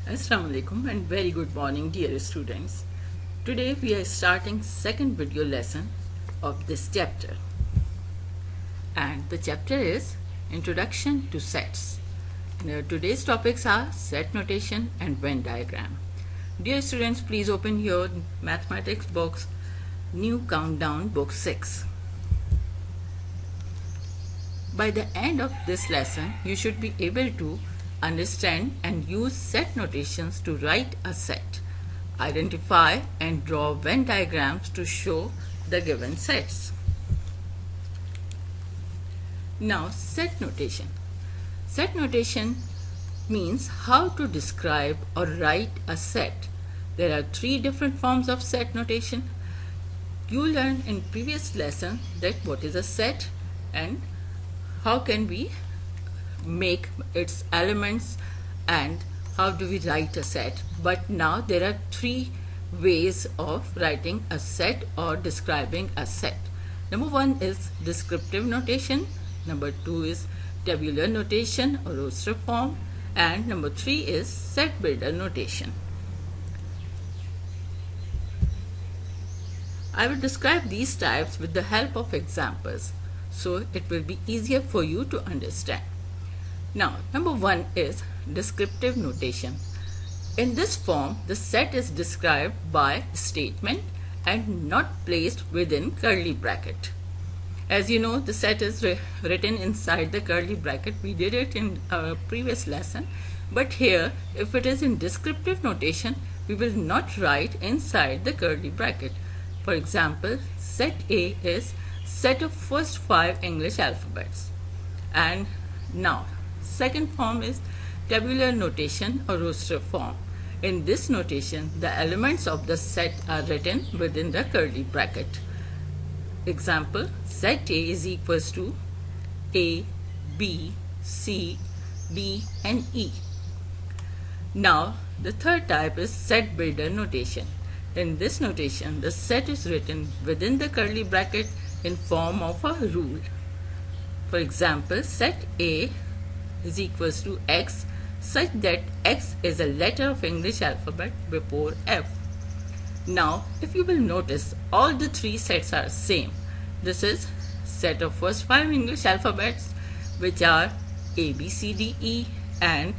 Assalamu alaikum and very good morning dear students. Today we are starting second video lesson of this chapter, and the chapter is Introduction to Sets. Now, today's topics are set notation and Venn diagram. Dear students, please open your mathematics box, new countdown book 6. By the end of this lesson, you should be able to understand and use set notations to write a set, identify and draw Venn diagrams to show the given sets. Now, set notation. Set notation means how to describe or write a set. There are 3 different forms of set notation. You learned in previous lesson that what is a set and how can we make its elements and how do we write a set. But now there are 3 ways of writing a set or describing a set. Number 1 is descriptive notation, number 2 is tabular notation or roster form, and number 3 is set builder notation. I will describe these types with the help of examples, so it will be easier for you to understand. Now, number 1 is descriptive notation. In this form, the set is described by statement and not placed within curly bracket. As you know, the set is written inside the curly bracket. We did it in our previous lesson. But here, if it is in descriptive notation, we will not write inside the curly bracket. For example, set A is set of first 5 English alphabets. And now, second form is tabular notation or roster form. In this notation, the elements of the set are written within the curly bracket. Example, set A is equals to A, B, C, D and E. Now, the third type is set builder notation. In this notation, the set is written within the curly bracket in form of a rule. For example, set A is equals to X such that X is a letter of English alphabet before F. Now, if you will notice, all the 3 sets are same. This is set of first 5 English alphabets, which are A, B, C, D, E, and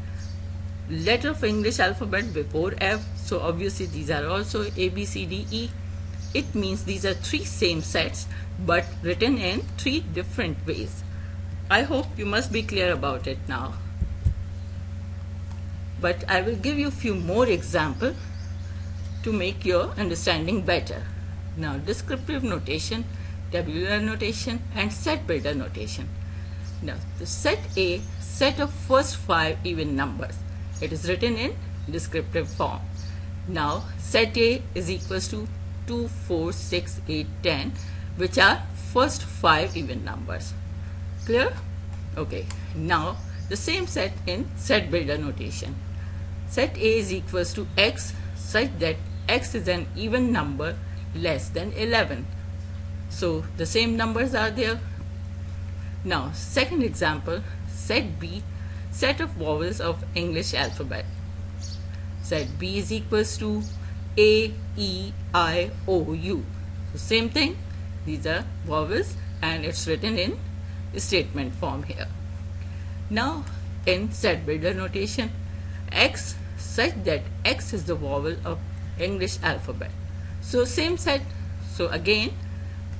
letter of English alphabet before F. So obviously these are also A, B, C, D, E. It means these are 3 same sets but written in 3 different ways. I hope you must be clear about it now. But I will give you a few more examples to make your understanding better. Now, descriptive notation, tabular notation and set builder notation. Now, the set A, set of first 5 even numbers. It is written in descriptive form. Now, set A is equals to 2, 4, 6, 8, 10, which are first 5 even numbers. Clear? Okay. Now, the same set in set builder notation. Set A is equals to X such that X is an even number less than 11. So, the same numbers are there. Now, second example, set B, set of vowels of English alphabet. Set B is equals to A, E, I, O, U. So, same thing. These are vowels and it's written in statement form here. Now, in set builder notation, X such that X is the vowel of English alphabet. So, same set. So, again,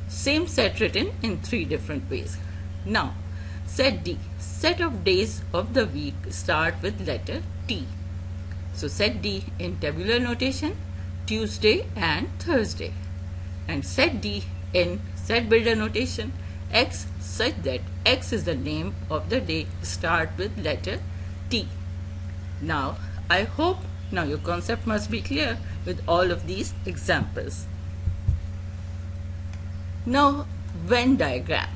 same set written in 3 different ways. Now, set D, set of days of the week start with letter T. So, set D in tabular notation, Tuesday and Thursday. And set D in set builder notation, X such that X is the name of the day start with letter T. Now, I hope now your concept must be clear with all of these examples. Now, Venn diagram.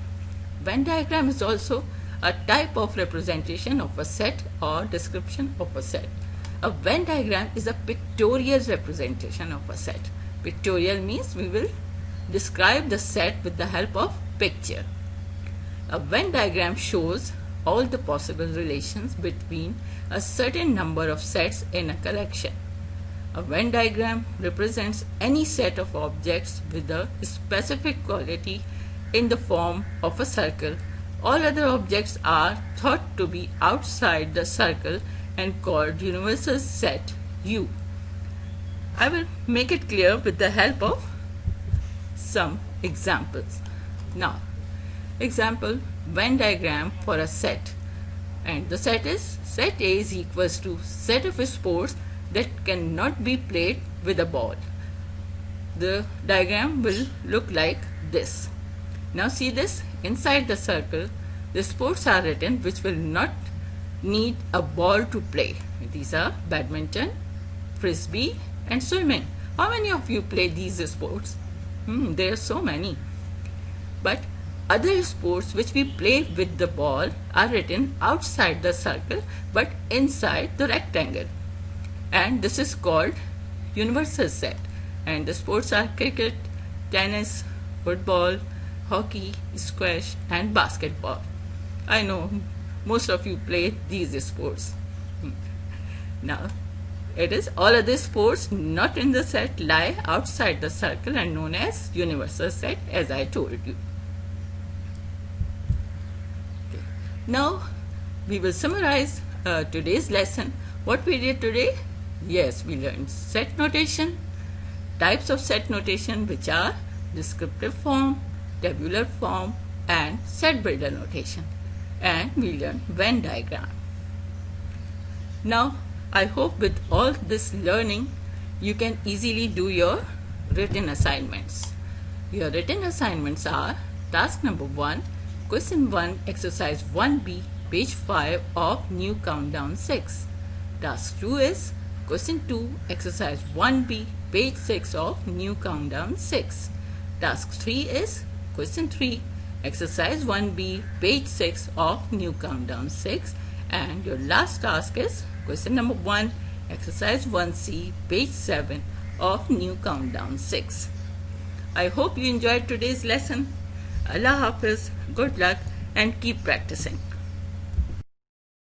Venn diagram is also a type of representation of a set or description of a set. A Venn diagram is a pictorial representation of a set. Pictorial means we will describe the set with the help of picture. A Venn diagram shows all the possible relations between a certain number of sets in a collection. A Venn diagram represents any set of objects with a specific quality in the form of a circle. All other objects are thought to be outside the circle and called universal set U. I will make it clear with the help of some examples. Now, example Venn diagram for a set, and the set is set A is equals to set of sports that cannot be played with a ball. The diagram will look like this. Now see this, inside the circle the sports are written which will not need a ball to play. These are badminton, frisbee and swimming. How many of you play these sports? There are so many. But other sports which we play with the ball are written outside the circle but inside the rectangle, and this is called universal set. And the sports are cricket, tennis, football, hockey, squash and basketball. I know most of you play these sports. Now it is all other sports not in the set lie outside the circle and known as universal set, as I told you. Okay. Now we will summarize today's lesson. What we did today? Yes, we learned set notation, types of set notation which are descriptive form, tabular form and set builder notation, and we learned Venn diagram. Now I hope with all this learning you can easily do your written assignments. Your written assignments are task number 1, question 1, exercise 1B, page 5 of new countdown 6. Task 2 is question 2, exercise 1B, page 6 of new countdown 6. Task 3 is question 3, exercise 1B, page 6 of new countdown 6. And your last task is question number 1, exercise 1C, page 7 of new countdown 6. I hope you enjoyed today's lesson. Allah Hafiz, good luck and keep practicing.